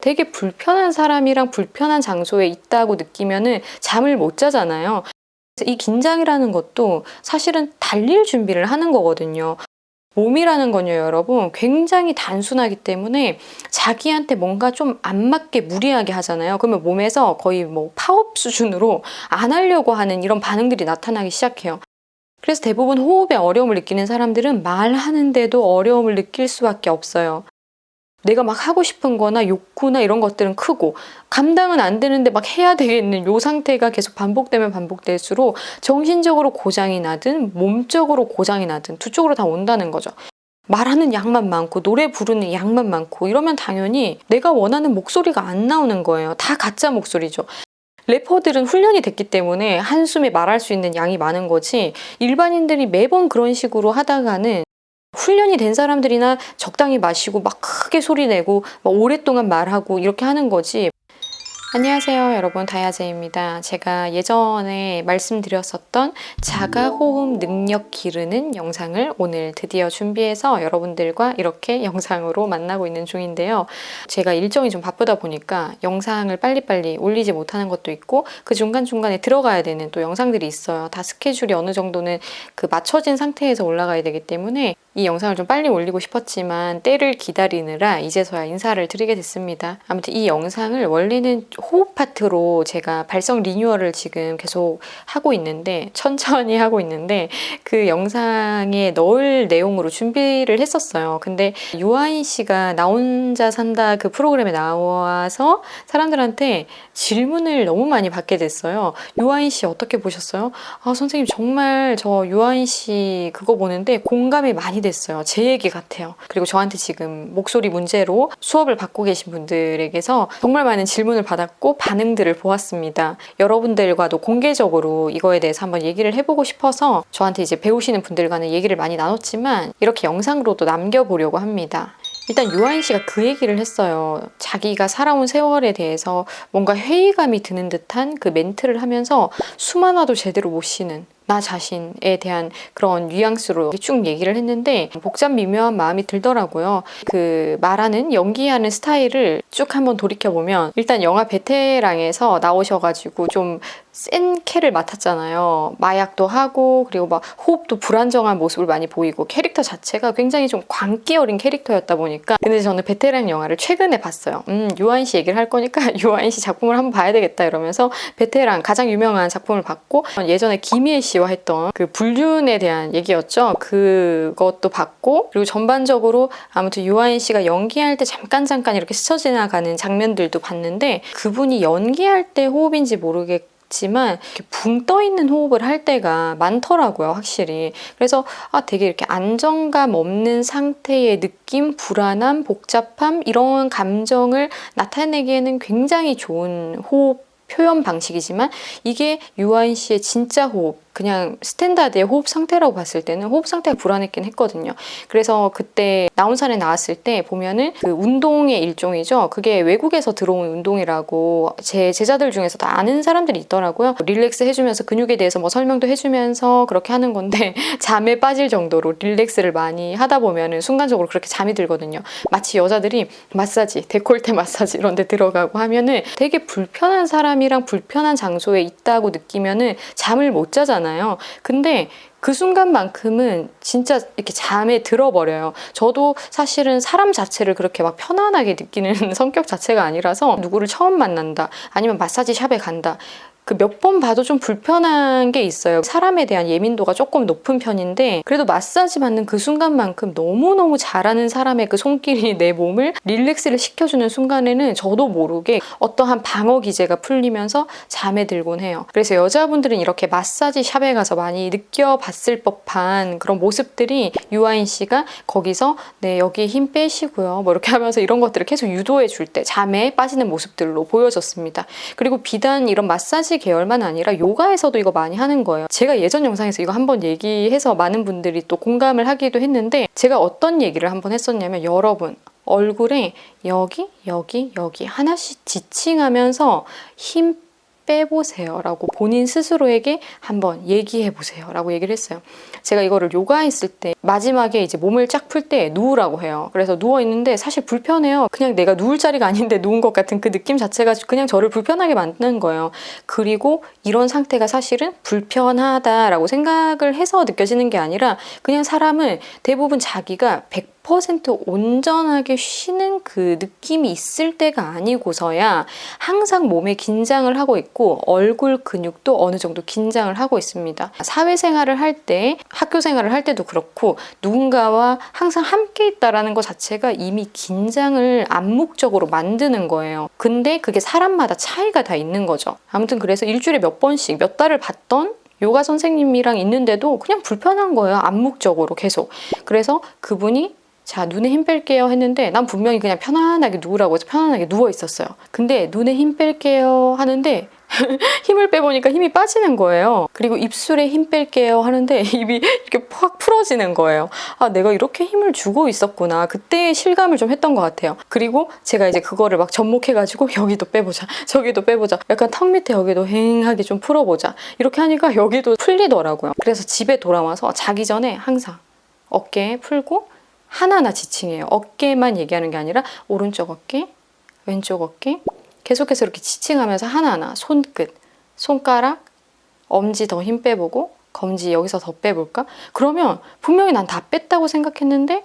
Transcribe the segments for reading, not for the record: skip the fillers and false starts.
되게 불편한 사람이랑 불편한 장소에 있다고 느끼면은 잠을 못 자잖아요. 그래서 이 긴장이라는 것도 사실은 달릴 준비를 하는 거거든요. 몸이라는 건요, 여러분, 굉장히 단순하기 때문에 자기한테 뭔가 좀 안 맞게 무리하게 하잖아요. 그러면 몸에서 거의 뭐 파업 수준으로 안 하려고 하는 이런 반응들이 나타나기 시작해요. 그래서 대부분 호흡에 어려움을 느끼는 사람들은 말하는데도 어려움을 느낄 수밖에 없어요. 내가 막 하고 싶은 거나 욕구나 이런 것들은 크고 감당은 안 되는데 막 해야 되겠는 요 상태가 계속 반복되면 반복될수록 정신적으로 고장이 나든 몸적으로 고장이 나든 두 쪽으로 다 온다는 거죠. 말하는 양만 많고 노래 부르는 양만 많고 이러면 당연히 내가 원하는 목소리가 안 나오는 거예요. 다 가짜 목소리죠. 래퍼들은 훈련이 됐기 때문에 한숨에 말할 수 있는 양이 많은 거지, 일반인들이 매번 그런 식으로 하다가는 훈련이 된 사람들이나 적당히 마시고 막 크게 소리 내고 막 오랫동안 말하고 이렇게 하는 거지. 안녕하세요, 여러분. 다야제입니다. 제가 예전에 말씀드렸었던 자가호흡 능력 기르는 영상을 오늘 드디어 준비해서 여러분들과 이렇게 영상으로 만나고 있는 중인데요. 제가 일정이 좀 바쁘다 보니까 영상을 빨리빨리 올리지 못하는 것도 있고 그 중간중간에 들어가야 되는 또 영상들이 있어요. 다 스케줄이 어느 정도는 그 맞춰진 상태에서 올라가야 되기 때문에 이 영상을 좀 빨리 올리고 싶었지만 때를 기다리느라 이제서야 인사를 드리게 됐습니다. 아무튼 이 영상을 원래는 호흡 파트로 제가 발성 리뉴얼을 지금 계속 하고 있는데, 천천히 하고 있는데, 그 영상에 넣을 내용으로 준비를 했었어요. 근데 유아인 씨가 나 혼자 산다 그 프로그램에 나와서 사람들한테 질문을 너무 많이 받게 됐어요. 유아인 씨 어떻게 보셨어요? 아, 선생님 정말 저 유아인 씨 그거 보는데 공감이 많이 됐어요. 제 얘기 같아요. 그리고 저한테 지금 목소리 문제로 수업을 받고 계신 분들에게서 정말 많은 질문을 받았고 반응들을 보았습니다. 여러분들과도 공개적으로 이거에 대해서 한번 얘기를 해보고 싶어서 저한테 이제 배우시는 분들과는 얘기를 많이 나눴지만 이렇게 영상으로도 남겨보려고 합니다. 일단 유아인 씨가 그 얘기를 했어요. 자기가 살아온 세월에 대해서 뭔가 회의감이 드는 듯한 그 멘트를 하면서 숨 하나도 제대로 못 쉬는 나 자신에 대한 그런 뉘앙스로 쭉 얘기를 했는데 복잡 미묘한 마음이 들더라고요. 그 말하는 연기하는 스타일을 쭉 한번 돌이켜보면 일단 영화 베테랑에서 나오셔가지고 좀 센 캐를 맡았잖아요. 마약도 하고 그리고 막 호흡도 불안정한 모습을 많이 보이고 캐릭터 자체가 굉장히 좀 광기 어린 캐릭터였다 보니까. 근데 저는 베테랑 영화를 최근에 봤어요. 유아인 씨 얘기를 할 거니까 유아인 씨 작품을 한번 봐야 되겠다 이러면서 베테랑 가장 유명한 작품을 봤고, 예전에 김희애 씨와 했던 그 불륜에 대한 얘기였죠. 그것도 봤고, 그리고 전반적으로 아무튼 유아인 씨가 연기할 때 잠깐 이렇게 스쳐 지나가는 장면들도 봤는데 그분이 연기할 때 호흡인지 모르겠지만 이렇게 붕 떠 있는 호흡을 할 때가 많더라고요, 확실히. 그래서 되게 이렇게 안정감 없는 상태의 느낌, 불안함, 복잡함 이런 감정을 나타내기에는 굉장히 좋은 호흡 표현 방식이지만 이게 유아인 씨의 진짜 호흡, 그냥 스탠다드의 호흡 상태라고 봤을 때는 호흡 상태가 불안했긴 했거든요. 그래서 그때 나온산에 나왔을 때 보면은 그 운동의 일종이죠. 그게 외국에서 들어온 운동이라고 제 제자들 중에서 다 아는 사람들이 있더라고요. 릴렉스 해주면서 근육에 대해서 뭐 설명도 해주면서 그렇게 하는 건데 잠에 빠질 정도로 릴렉스를 많이 하다 보면은 순간적으로 그렇게 잠이 들거든요. 마치 여자들이 마사지, 데콜테 마사지 이런 데 들어가고 하면은 되게 불편한 사람이랑 불편한 장소에 있다고 느끼면은 잠을 못 자잖아요. 근데 그 순간만큼은 진짜 이렇게 잠에 들어버려요. 저도 사실은 사람 자체를 그렇게 막 편안하게 느끼는 성격 자체가 아니라서 누구를 처음 만난다 아니면 마사지 샵에 간다 그 몇 번 봐도 좀 불편한 게 있어요. 사람에 대한 예민도가 조금 높은 편인데 그래도 마사지 받는 그 순간만큼 너무너무 잘하는 사람의 그 손길이 내 몸을 릴렉스를 시켜주는 순간에는 저도 모르게 어떠한 방어 기제가 풀리면서 잠에 들곤 해요. 그래서 여자분들은 이렇게 마사지 샵에 가서 많이 느껴봤을 법한 그런 모습들이 유아인 씨가 거기서 네 여기 힘 빼시고요 뭐 이렇게 하면서 이런 것들을 계속 유도해 줄 때 잠에 빠지는 모습들로 보여졌습니다. 그리고 비단 이런 마사지 계열만 아니라 요가에서도 이거 많이 하는 거예요. 제가 예전 영상에서 이거 한번 얘기해서 많은 분들이 또 공감을 하기도 했는데 제가 어떤 얘기를 한번 했었냐면 여러분 얼굴에 여기 하나씩 지칭하면서 힘 빼보세요 라고 본인 스스로에게 한번 얘기해 보세요 라고 얘기를 했어요. 제가 이거를 요가했을 때 마지막에 이제 몸을 쫙 풀 때 누우라고 해요. 그래서 누워있는데 사실 불편해요. 그냥 내가 누울 자리가 아닌데 누운 것 같은 그 느낌 자체가 그냥 저를 불편하게 만드는 거예요. 그리고 이런 상태가 사실은 불편하다라고 생각을 해서 느껴지는 게 아니라 그냥 사람은 대부분 자기가 100% 온전하게 쉬는 그 느낌이 있을 때가 아니고서야 항상 몸에 긴장을 하고 있고 얼굴 근육도 어느 정도 긴장을 하고 있습니다. 사회생활을 할 때, 학교 생활을 할 때도 그렇고 누군가와 항상 함께 있다라는 것 자체가 이미 긴장을 암묵적으로 만드는 거예요. 근데 그게 사람마다 차이가 다 있는 거죠. 아무튼 그래서 일주일에 몇 번씩 몇 달을 봤던 요가 선생님이랑 있는데도 그냥 불편한 거예요. 암묵적으로 계속. 그래서 그분이 자, 눈에 힘 뺄게요 했는데 난 분명히 그냥 편안하게 누우라고 해서 편안하게 누워 있었어요. 근데 눈에 힘 뺄게요 하는데 힘을 빼보니까 힘이 빠지는 거예요. 그리고 입술에 힘 뺄게요 하는데 입이 이렇게 확 풀어지는 거예요. 아, 내가 이렇게 힘을 주고 있었구나. 그때 실감을 좀 했던 것 같아요. 그리고 제가 이제 그거를 막 접목해가지고 여기도 빼보자, 저기도 빼보자, 약간 턱 밑에 여기도 휑하게 좀 풀어보자. 이렇게 하니까 여기도 풀리더라고요. 그래서 집에 돌아와서 자기 전에 항상 어깨 풀고 하나하나 지칭해요. 어깨만 얘기하는 게 아니라 오른쪽 어깨, 왼쪽 어깨 계속해서 이렇게 지칭하면서 하나하나 손끝, 손가락, 엄지 더 힘 빼보고 검지 여기서 더 빼볼까? 그러면 분명히 난 다 뺐다고 생각했는데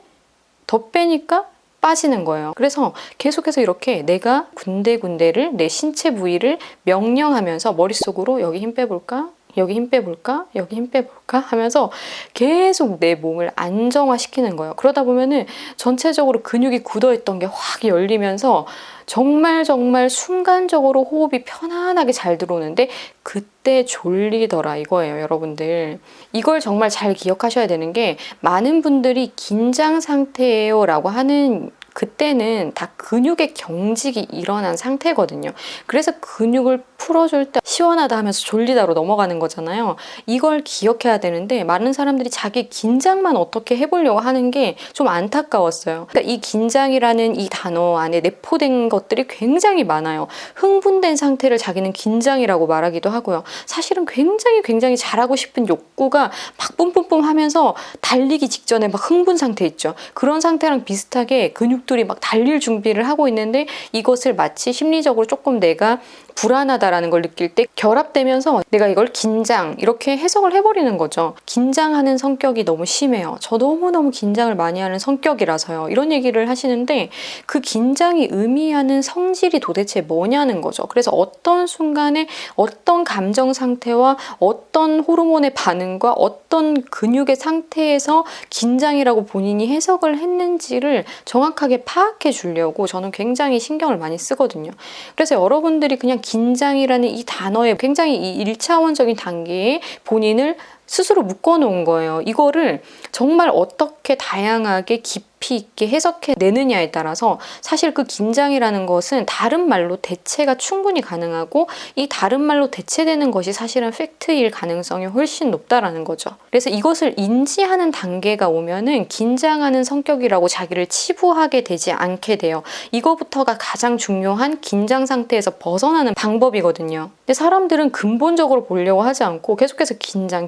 더 빼니까 빠지는 거예요. 그래서 계속해서 이렇게 내가 군데군데를 내 신체 부위를 명령하면서 머릿속으로 여기 힘 빼볼까? 여기 힘 빼볼까? 여기 힘 빼볼까? 하면서 계속 내 몸을 안정화시키는 거예요. 그러다 보면은 전체적으로 근육이 굳어있던 게 확 열리면서 정말 순간적으로 호흡이 편안하게 잘 들어오는데 그때 졸리더라 이거예요, 여러분들. 이걸 정말 잘 기억하셔야 되는 게 많은 분들이 긴장 상태예요 라고 하는 그때는 다 근육의 경직이 일어난 상태거든요. 그래서 근육을 풀어줄 때 시원하다 하면서 졸리다로 넘어가는 거잖아요. 이걸 기억해야 되는데 많은 사람들이 자기 긴장만 어떻게 해보려고 하는 게 좀 안타까웠어요. 그러니까 이 긴장이라는 이 단어 안에 내포된 것들이 굉장히 많아요. 흥분된 상태를 자기는 긴장이라고 말하기도 하고요. 사실은 굉장히 잘하고 싶은 욕구가 막 뿜뿜뿜 하면서 달리기 직전에 막 흥분 상태 있죠. 그런 상태랑 비슷하게 근육들이 막 달릴 준비를 하고 있는데 이것을 마치 심리적으로 조금 내가 불안하다라는 걸 느낄 때 결합되면서 내가 이걸 긴장 이렇게 해석을 해버리는 거죠. 긴장하는 성격이 너무 심해요. 저 너무너무 긴장을 많이 하는 성격이라서요. 이런 얘기를 하시는데 그 긴장이 의미하는 성질이 도대체 뭐냐는 거죠. 그래서 어떤 순간에 어떤 감정 상태와 어떤 호르몬의 반응과 어떤 근육의 상태에서 긴장이라고 본인이 해석을 했는지를 정확하게 파악해 주려고 저는 굉장히 신경을 많이 쓰거든요. 그래서 여러분들이 그냥 긴장이라는 이 단어에 굉장히 이 1차원적인 단계에 본인을 스스로 묶어놓은 거예요. 이거를 정말 어떻게 다양하게 깊이 있게 해석해 내느냐에 따라서 사실 그 긴장이라는 것은 다른 말로 대체가 충분히 가능하고 이 다른 말로 대체되는 것이 사실은 팩트일 가능성이 훨씬 높다라는 거죠. 그래서 이것을 인지하는 단계가 오면은 긴장하는 성격이라고 자기를 치부하게 되지 않게 돼요. 이거부터가 가장 중요한 긴장 상태에서 벗어나는 방법이거든요. 근데 사람들은 근본적으로 보려고 하지 않고 계속해서 긴장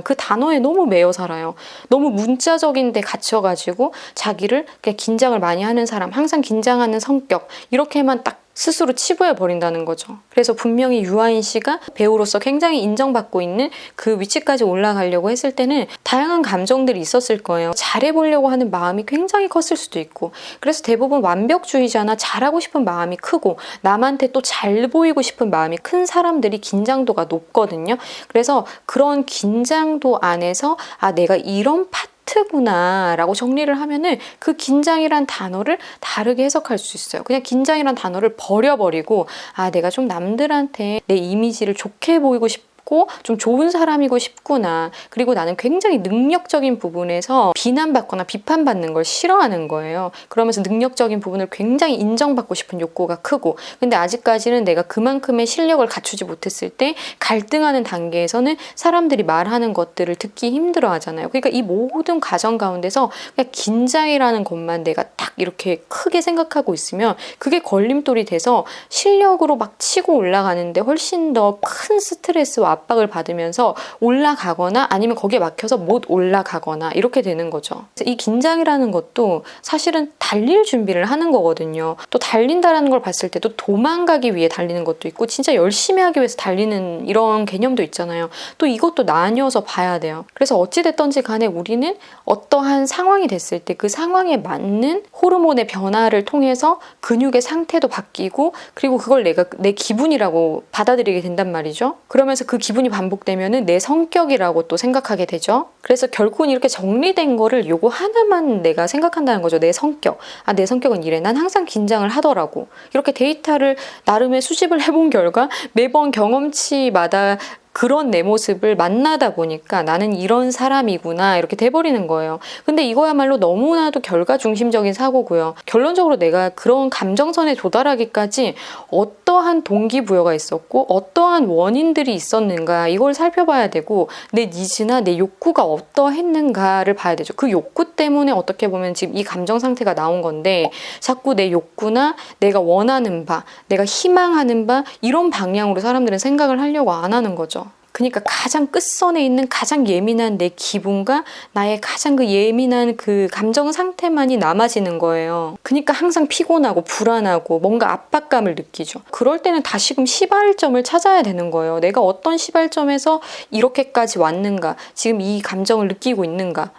그 단어에 너무 매여 살아요. 너무 문자적인 데 갇혀가지고 자기를 그냥 긴장을 많이 하는 사람, 항상 긴장하는 성격 이렇게만 딱 스스로 치부해 버린다는 거죠. 그래서 분명히 유아인 씨가 배우로서 굉장히 인정받고 있는 그 위치까지 올라가려고 했을 때는 다양한 감정들이 있었을 거예요. 잘해보려고 하는 마음이 굉장히 컸을 수도 있고 그래서 대부분 완벽주의자나 잘하고 싶은 마음이 크고 남한테 또 잘 보이고 싶은 마음이 큰 사람들이 긴장도가 높거든요. 그래서 그런 긴장도 안에서 아 내가 이런 파트구나 라고 정리를 하면은 그 긴장이란 단어를 다르게 해석할 수 있어요. 그냥 긴장이란 단어를 버려버리고 아 내가 좀 남들한테 내 이미지를 좋게 보이고 싶고 싶고 좀 좋은 사람이고 싶구나. 그리고 나는 굉장히 능력적인 부분에서 비난받거나 비판받는 걸 싫어하는 거예요. 그러면서 능력적인 부분을 굉장히 인정받고 싶은 욕구가 크고, 근데 아직까지는 내가 그만큼의 실력을 갖추지 못했을 때 갈등하는 단계에서는 사람들이 말하는 것들을 듣기 힘들어 하잖아요. 그러니까 이 모든 과정 가운데서 그냥 긴장이라는 것만 내가 딱 이렇게 크게 생각하고 있으면 그게 걸림돌이 돼서 실력으로 막 치고 올라가는데 훨씬 더 큰 스트레스와 압박을 받으면서 올라가거나 아니면 거기에 막혀서 못 올라가거나 이렇게 되는 거죠. 그래서 이 긴장이라는 것도 사실은 달릴 준비를 하는 거거든요. 또 달린다라는 걸 봤을 때도 도망가기 위해 달리는 것도 있고 진짜 열심히 하기 위해서 달리는 이런 개념도 있잖아요. 또 이것도 나뉘어서 봐야 돼요. 그래서 어찌됐던지 간에 우리는 어떠한 상황이 됐을 때 그 상황에 맞는 호르몬의 변화를 통해서 근육의 상태도 바뀌고, 그리고 그걸 내가 내 기분이라고 받아들이게 된단 말이죠. 그러면서 그 기분이 반복되면은 내 성격이라고 또 생각하게 되죠. 그래서 결국은 이렇게 정리된 거를 요거 하나만 내가 생각한다는 거죠. 내 성격. 아, 내 성격은 이래. 난 항상 긴장을 하더라고. 이렇게 데이터를 나름의 수집을 해본 결과 매번 경험치마다 그런 내 모습을 만나다 보니까 나는 이런 사람이구나 이렇게 돼버리는 거예요. 근데 이거야말로 너무나도 결과 중심적인 사고고요. 결론적으로 내가 그런 감정선에 도달하기까지 어떠한 동기부여가 있었고 어떠한 원인들이 있었는가 이걸 살펴봐야 되고, 내 니즈나 내 욕구가 어떠했는가를 봐야 되죠. 그 욕구 때문에 어떻게 보면 지금 이 감정 상태가 나온 건데, 자꾸 내 욕구나 내가 원하는 바, 내가 희망하는 바 이런 방향으로 사람들은 생각을 하려고 안 하는 거죠. 그러니까 가장 끝선에 있는 가장 예민한 내 기분과 나의 가장 그 예민한 그 감정 상태만이 남아지는 거예요. 그러니까 항상 피곤하고 불안하고 뭔가 압박감을 느끼죠. 그럴 때는 다시금 시발점을 찾아야 되는 거예요. 내가 어떤 시발점에서 이렇게까지 왔는가, 지금 이 감정을 느끼고 있는가.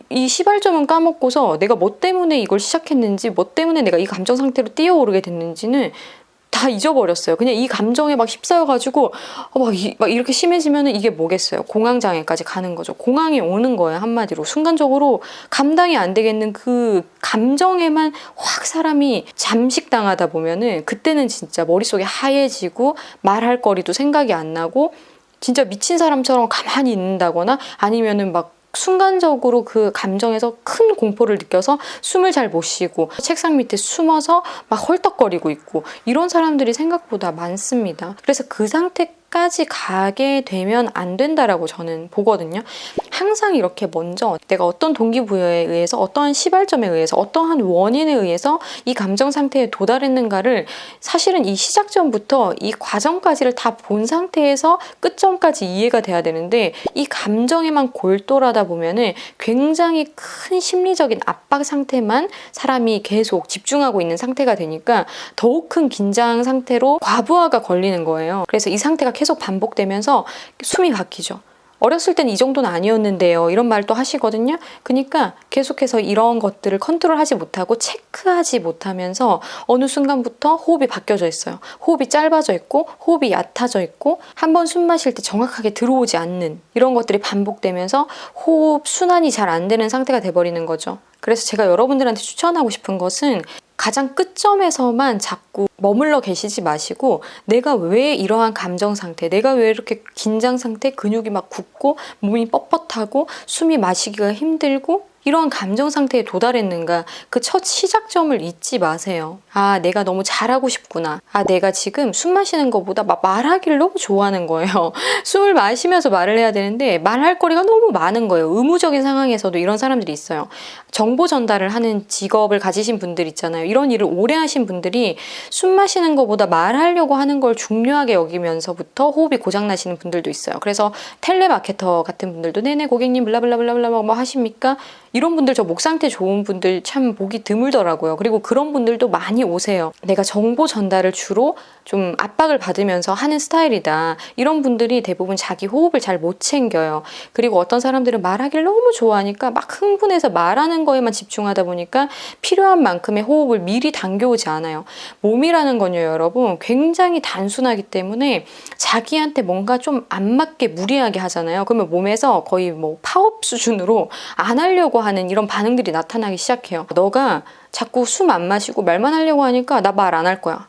이 시발점은 까먹고서 내가 뭐 때문에 이걸 시작했는지, 뭐 때문에 내가 이 감정 상태로 뛰어오르게 됐는지는 다 잊어버렸어요. 그냥 이 감정에 막 휩싸여가지고 막 이렇게 심해지면 이게 뭐겠어요. 공황장애까지 가는 거죠. 공황이 오는 거예요. 한마디로. 순간적으로 감당이 안 되겠는 그 감정에만 확 사람이 잠식당하다 보면은 그때는 진짜 머릿속이 하얘지고 말할 거리도 생각이 안 나고 진짜 미친 사람처럼 가만히 있는다거나 아니면은 막 순간적으로 그 감정에서 큰 공포를 느껴서 숨을 잘 못 쉬고 책상 밑에 숨어서 막 헐떡거리고 있고, 이런 사람들이 생각보다 많습니다. 그래서 그 상태까지 가게 되면 안 된다라고 저는 보거든요. 항상 이렇게 먼저 내가 어떤 동기부여에 의해서, 어떠한 시발점에 의해서, 어떠한 원인에 의해서 이 감정 상태에 도달했는가를 사실은 이 시작점부터 이 과정까지를 다 본 상태에서 끝점까지 이해가 돼야 되는데, 이 감정에만 골똘하다 보면은 굉장히 큰 심리적인 압박 상태만 사람이 계속 집중하고 있는 상태가 되니까 더욱 큰 긴장 상태로 과부하가 걸리는 거예요. 그래서 이 상태가 계속 반복되면서 숨이 막히죠. 어렸을 땐 이 정도는 아니었는데요. 이런 말도 하시거든요. 그러니까 계속해서 이런 것들을 컨트롤하지 못하고 체크하지 못하면서 어느 순간부터 호흡이 바뀌어져 있어요. 호흡이 짧아져 있고 호흡이 얕아져 있고 한 번 숨 마실 때 정확하게 들어오지 않는 이런 것들이 반복되면서 호흡 순환이 잘 안 되는 상태가 돼버리는 거죠. 그래서 제가 여러분들한테 추천하고 싶은 것은 가장 끝점에서만 자꾸 머물러 계시지 마시고, 내가 왜 이러한 감정 상태, 내가 왜 이렇게 긴장 상태, 근육이 막 굳고 몸이 뻣뻣하고 숨이 마시기가 힘들고 이러한 감정 상태에 도달했는가, 그 첫 시작점을 잊지 마세요. 아, 내가 너무 잘하고 싶구나. 아, 내가 지금 숨 마시는 것보다 막 말하기를 너무 좋아하는 거예요. 숨을 마시면서 말을 해야 되는데 말할 거리가 너무 많은 거예요. 의무적인 상황에서도 이런 사람들이 있어요. 정보 전달을 하는 직업을 가지신 분들 있잖아요. 이런 일을 오래 하신 분들이 숨 마시는 것보다 말하려고 하는 걸 중요하게 여기면서부터 호흡이 고장나시는 분들도 있어요. 그래서 텔레마케터 같은 분들도 네네 고객님 블라블라블라블라 뭐 하십니까? 이런 분들, 저 목 상태 좋은 분들 참 보기 드물더라고요. 그리고 그런 분들도 많이 오세요. 내가 정보 전달을 주로 좀 압박을 받으면서 하는 스타일이다. 이런 분들이 대부분 자기 호흡을 잘 못 챙겨요. 그리고 어떤 사람들은 말하기를 너무 좋아하니까 막 흥분해서 말하는 거에만 집중하다 보니까 필요한 만큼의 호흡을 미리 당겨오지 않아요. 몸이라는 건요, 여러분, 굉장히 단순하기 때문에 자기한테 뭔가 좀 안 맞게 무리하게 하잖아요. 그러면 몸에서 거의 뭐 파업 수준으로 안 하려고 하는 이런 반응들이 나타나기 시작해요. 너가 자꾸 숨 안 마시고 말만 하려고 하니까 나 말 안 할 거야.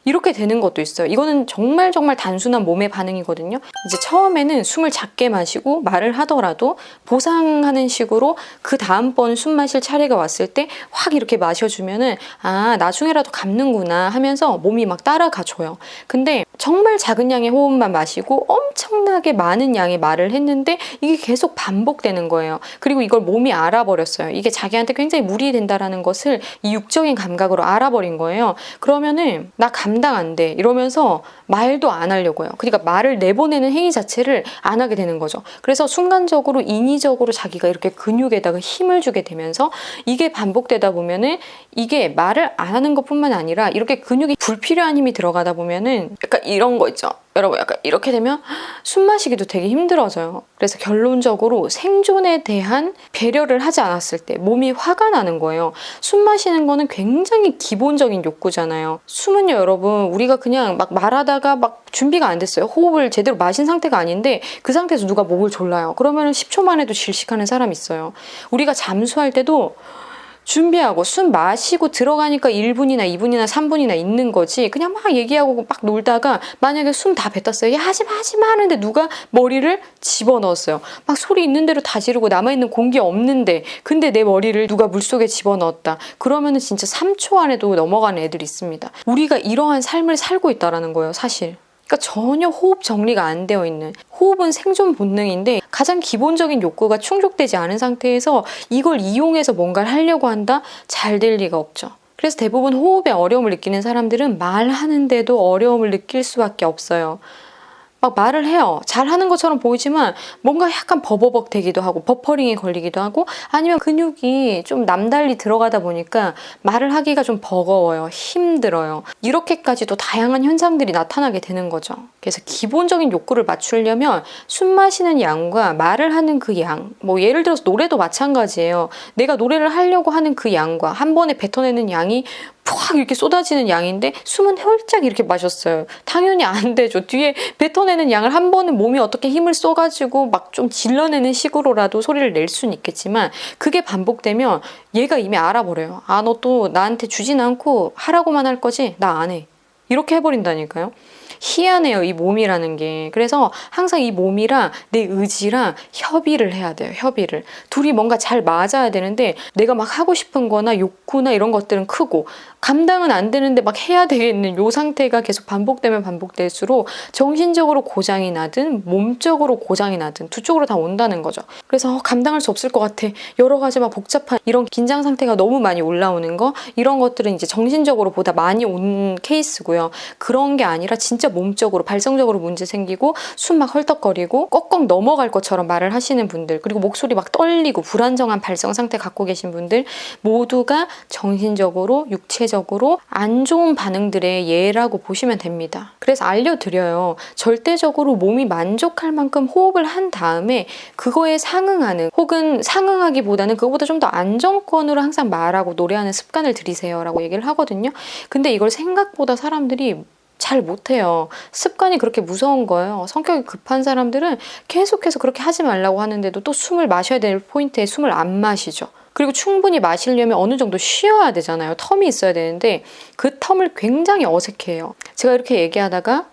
이렇게 되는 것도 있어요. 이거는 정말 단순한 몸의 반응이거든요. 이제 처음에는 숨을 작게 마시고 말을 하더라도 보상하는 식으로 그 다음번 숨 마실 차례가 왔을 때 확 이렇게 마셔주면은 아, 나중에라도 감는구나 하면서 몸이 막 따라가줘요. 근데 정말 작은 양의 호흡만 마시고 엄청나게 많은 양의 말을 했는데 이게 계속 반복되는 거예요. 그리고 이걸 몸이 알아버렸어요. 이게 자기한테 굉장히 무리 된다라는 것을 이 육적인 감각으로 알아버린 거예요. 그러면은 나 감당 안 돼 이러면서 말도 안 하려고 해요. 그러니까 말을 내보내는 행위 자체를 안 하게 되는 거죠. 그래서 순간적으로 인위적으로 자기가 이렇게 근육에다가 힘을 주게 되면서 이게 반복되다 보면은 이게 말을 안 하는 것뿐만 아니라 이렇게 근육에 불필요한 힘이 들어가다 보면은 약간 이런 거 있죠. 여러분 약간 이렇게 되면 숨 마시기도 되게 힘들어져요. 그래서 결론적으로 생존에 대한 배려를 하지 않았을 때 몸이 화가 나는 거예요. 숨 마시는 거는 굉장히 기본적인 욕구잖아요. 숨은요 여러분 우리가 그냥 막 말하다가 막 준비가 안 됐어요. 호흡을 제대로 마신 상태가 아닌데 그 상태에서 누가 목을 졸라요. 그러면 10초만 해도 질식하는 사람 있어요. 우리가 잠수할 때도 준비하고 숨 마시고 들어가니까 1분이나 2분이나 3분이나 있는 거지 그냥 막 얘기하고 막 놀다가 만약에 숨 다 뱉었어요. 야 하지마 하는데 누가 머리를 집어넣었어요. 막 소리 있는 대로 다 지르고 남아있는 공기 없는데 근데 내 머리를 누가 물속에 집어넣었다. 그러면은 진짜 3초 안에도 넘어가는 애들이 있습니다. 우리가 이러한 삶을 살고 있다라는 거예요 사실. 그러니까 전혀 호흡 정리가 안 되어 있는 호흡은 생존 본능인데 가장 기본적인 욕구가 충족되지 않은 상태에서 이걸 이용해서 뭔가를 하려고 한다? 잘 될 리가 없죠. 그래서 대부분 호흡에 어려움을 느끼는 사람들은 말하는데도 어려움을 느낄 수밖에 없어요. 막 말을 해요. 잘하는 것처럼 보이지만 뭔가 약간 버버벅 되기도 하고 버퍼링이 걸리기도 하고 아니면 근육이 좀 남달리 들어가다 보니까 말을 하기가 좀 버거워요. 힘들어요. 이렇게까지도 다양한 현상들이 나타나게 되는 거죠. 그래서 기본적인 욕구를 맞추려면 숨 마시는 양과 말을 하는 그 양, 뭐 예를 들어서 노래도 마찬가지예요. 내가 노래를 하려고 하는 그 양과 한 번에 뱉어내는 양이 푹 이렇게 쏟아지는 양인데 숨은 홀짝 이렇게 마셨어요. 당연히 안 되죠. 뒤에 뱉어내는 양을 한 번은 몸이 어떻게 힘을 써가지고 막 좀 질러내는 식으로라도 소리를 낼 수는 있겠지만 그게 반복되면 얘가 이미 알아버려요. 아, 너 또 나한테 주진 않고 하라고만 할 거지? 나 안 해. 이렇게 해버린다니까요. 희한해요, 이 몸이라는 게. 그래서 항상 이 몸이랑 내 의지랑 협의를 해야 돼요, 협의를. 둘이 뭔가 잘 맞아야 되는데 내가 막 하고 싶은 거나 욕구나 이런 것들은 크고 감당은 안 되는데 막 해야 되겠는 요 상태가 계속 반복되면 반복될수록 정신적으로 고장이 나든 몸적으로 고장이 나든 두 쪽으로 다 온다는 거죠. 그래서 감당할 수 없을 것 같아. 여러 가지 막 복잡한 이런 긴장 상태가 너무 많이 올라오는 거 이런 것들은 이제 정신적으로 보다 많이 온 케이스고요. 그런 게 아니라 진짜 몸적으로 발성적으로 문제 생기고 숨 막 헐떡거리고 꺽꺽 넘어갈 것처럼 말을 하시는 분들 그리고 목소리 막 떨리고 불안정한 발성 상태 갖고 계신 분들 모두가 정신적으로 육체적으로 안 좋은 반응들의 예라고 보시면 됩니다. 그래서 알려드려요. 절대적으로 몸이 만족할 만큼 호흡을 한 다음에 그거에 상응하는 혹은 상응하기보다는 그거보다 좀 더 안정권으로 항상 말하고 노래하는 습관을 들이세요 라고 얘기를 하거든요. 근데 이걸 생각보다 사람들이 잘 못해요. 습관이 그렇게 무서운 거예요. 성격이 급한 사람들은 계속해서 그렇게 하지 말라고 하는데도 또 숨을 마셔야 될 포인트에 숨을 안 마시죠. 그리고 충분히 마시려면 어느 정도 쉬어야 되잖아요. 텀이 있어야 되는데 그 텀을 굉장히 어색해해요. 제가 이렇게 얘기하다가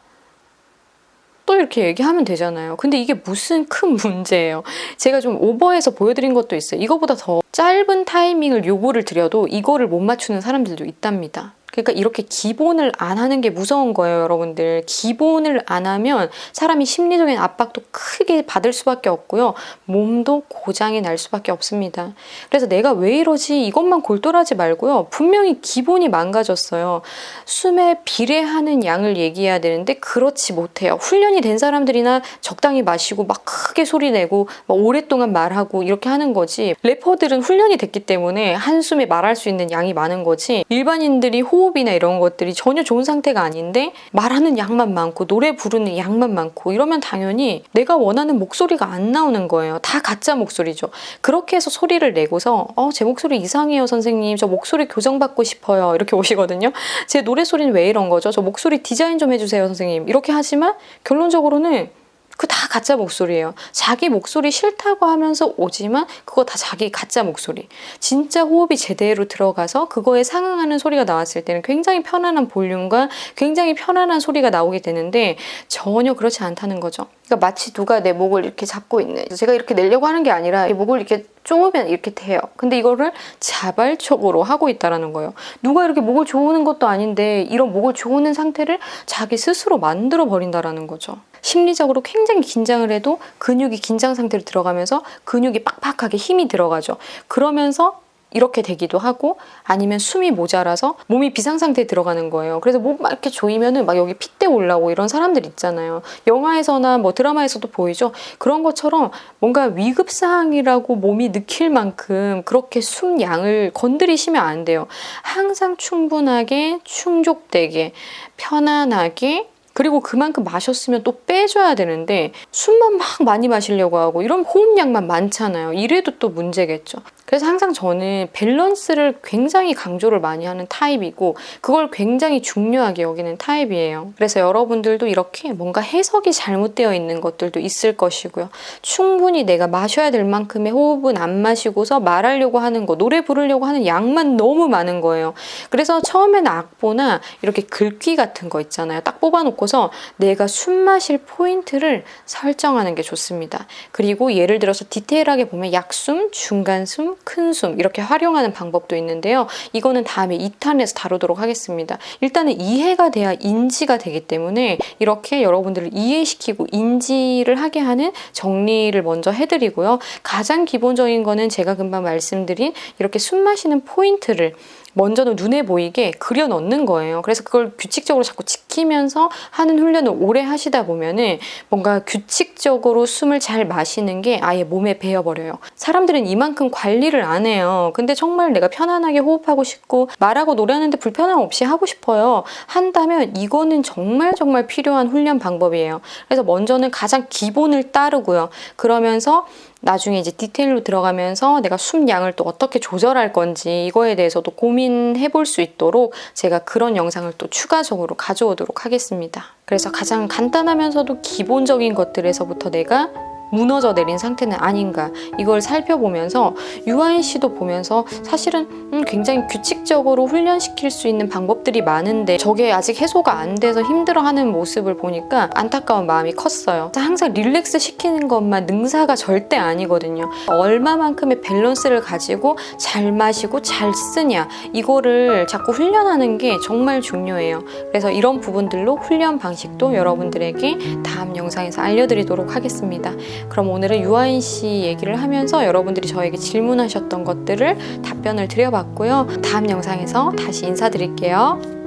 또 이렇게 얘기하면 되잖아요. 근데 이게 무슨 큰 문제예요. 제가 좀 오버해서 보여드린 것도 있어요. 이거보다 더 짧은 타이밍을 요구를 드려도 이거를 못 맞추는 사람들도 있답니다. 그러니까 이렇게 기본을 안 하는 게 무서운 거예요, 여러분들. 기본을 안 하면 사람이 심리적인 압박도 크게 받을 수밖에 없고요. 몸도 고장이 날 수밖에 없습니다. 그래서 내가 왜 이러지? 이것만 골똘하지 말고요. 분명히 기본이 망가졌어요. 숨에 비례하는 양을 얘기해야 되는데 그렇지 못해요. 훈련이 된 사람들이나 적당히 마시고 막 크게 소리 내고 막 오랫동안 말하고 이렇게 하는 거지. 래퍼들은 훈련이 됐기 때문에 한숨에 말할 수 있는 양이 많은 거지. 일반인들이 호흡이나 이런 것들이 전혀 좋은 상태가 아닌데 말하는 양만 많고 노래 부르는 양만 많고 이러면 당연히 내가 원하는 목소리가 안 나오는 거예요. 다 가짜 목소리죠. 그렇게 해서 소리를 내고서 제 목소리 이상해요 선생님. 저 목소리 교정받고 싶어요. 이렇게 오시거든요. 제 노래소리는 왜 이런 거죠? 저 목소리 디자인 좀 해주세요 선생님. 이렇게 하지만 결론적으로는 그거 다 가짜 목소리예요. 자기 목소리 싫다고 하면서 오지만 그거 다 자기 가짜 목소리. 진짜 호흡이 제대로 들어가서 그거에 상응하는 소리가 나왔을 때는 굉장히 편안한 볼륨과 굉장히 편안한 소리가 나오게 되는데 전혀 그렇지 않다는 거죠. 그러니까 마치 누가 내 목을 이렇게 잡고 있는, 제가 이렇게 내려고 하는 게 아니라 이 목을 이렇게 쪼으면 이렇게 돼요. 근데 이거를 자발적으로 하고 있다라는 거예요. 누가 이렇게 목을 조우는 것도 아닌데 이런 목을 조우는 상태를 자기 스스로 만들어 버린다라는 거죠. 심리적으로 굉장히 긴장을 해도 근육이 긴장 상태로 들어가면서 근육이 빡빡하게 힘이 들어가죠. 그러면서 이렇게 되기도 하고 아니면 숨이 모자라서 몸이 비상 상태에 들어가는 거예요. 그래서 목 막 이렇게 조이면은 막 여기 핏대 올라오고 이런 사람들 있잖아요. 영화에서나 뭐 드라마에서도 보이죠. 그런 것처럼 뭔가 위급 상황이라고 몸이 느낄 만큼 그렇게 숨 양을 건드리시면 안 돼요. 항상 충분하게 충족되게 편안하게, 그리고 그만큼 마셨으면 또 빼줘야 되는데 숨만 막 많이 마시려고 하고 이런 호흡량만 많잖아요. 이래도 또 문제겠죠. 그래서 항상 저는 밸런스를 굉장히 강조를 많이 하는 타입이고 그걸 굉장히 중요하게 여기는 타입이에요. 그래서 여러분들도 이렇게 뭔가 해석이 잘못되어 있는 것들도 있을 것이고요. 충분히 내가 마셔야 될 만큼의 호흡은 안 마시고서 말하려고 하는 거, 노래 부르려고 하는 양만 너무 많은 거예요. 그래서 처음에는 악보나 이렇게 글귀 같은 거 있잖아요. 딱 뽑아놓고서 내가 숨 마실 포인트를 설정하는 게 좋습니다. 그리고 예를 들어서 디테일하게 보면 약숨, 중간숨, 큰숨 이렇게 활용하는 방법도 있는데요. 이거는 다음에 2탄에서 다루도록 하겠습니다. 일단은 이해가 돼야 인지가 되기 때문에 이렇게 여러분들을 이해시키고 인지를 하게 하는 정리를 먼저 해드리고요. 가장 기본적인 거는 제가 금방 말씀드린 이렇게 숨 마시는 포인트를 먼저는 눈에 보이게 그려 넣는 거예요. 그래서 그걸 규칙적으로 자꾸 지키면서 하는 훈련을 오래 하시다 보면은 뭔가 규칙적으로 숨을 잘 마시는 게 아예 몸에 배어버려요. 사람들은 이만큼 관리를 안 해요. 근데 정말 내가 편안하게 호흡하고 싶고 말하고 노래하는데 불편함 없이 하고 싶어요. 한다면 이거는 정말 필요한 훈련 방법이에요. 그래서 먼저는 가장 기본을 따르고요. 그러면서 나중에 이제 디테일로 들어가면서 내가 숨 양을 또 어떻게 조절할 건지 이거에 대해서도 고민해 볼 수 있도록 제가 그런 영상을 또 추가적으로 가져오도록 하겠습니다. 그래서 가장 간단하면서도 기본적인 것들에서부터 내가 무너져 내린 상태는 아닌가 이걸 살펴보면서 유아인 씨도 보면서 사실은 굉장히 규칙적으로 훈련시킬 수 있는 방법들이 많은데 저게 아직 해소가 안 돼서 힘들어하는 모습을 보니까 안타까운 마음이 컸어요. 항상 릴렉스 시키는 것만 능사가 절대 아니거든요. 얼마만큼의 밸런스를 가지고 잘 마시고 잘 쓰냐 이거를 자꾸 훈련하는 게 정말 중요해요. 그래서 이런 부분들로 훈련 방식도 여러분들에게 다음 영상에서 알려드리도록 하겠습니다. 그럼 오늘은 유아인 씨 얘기를 하면서 여러분들이 저에게 질문하셨던 것들을 답변을 드려봤고요. 다음 영상에서 다시 인사드릴게요.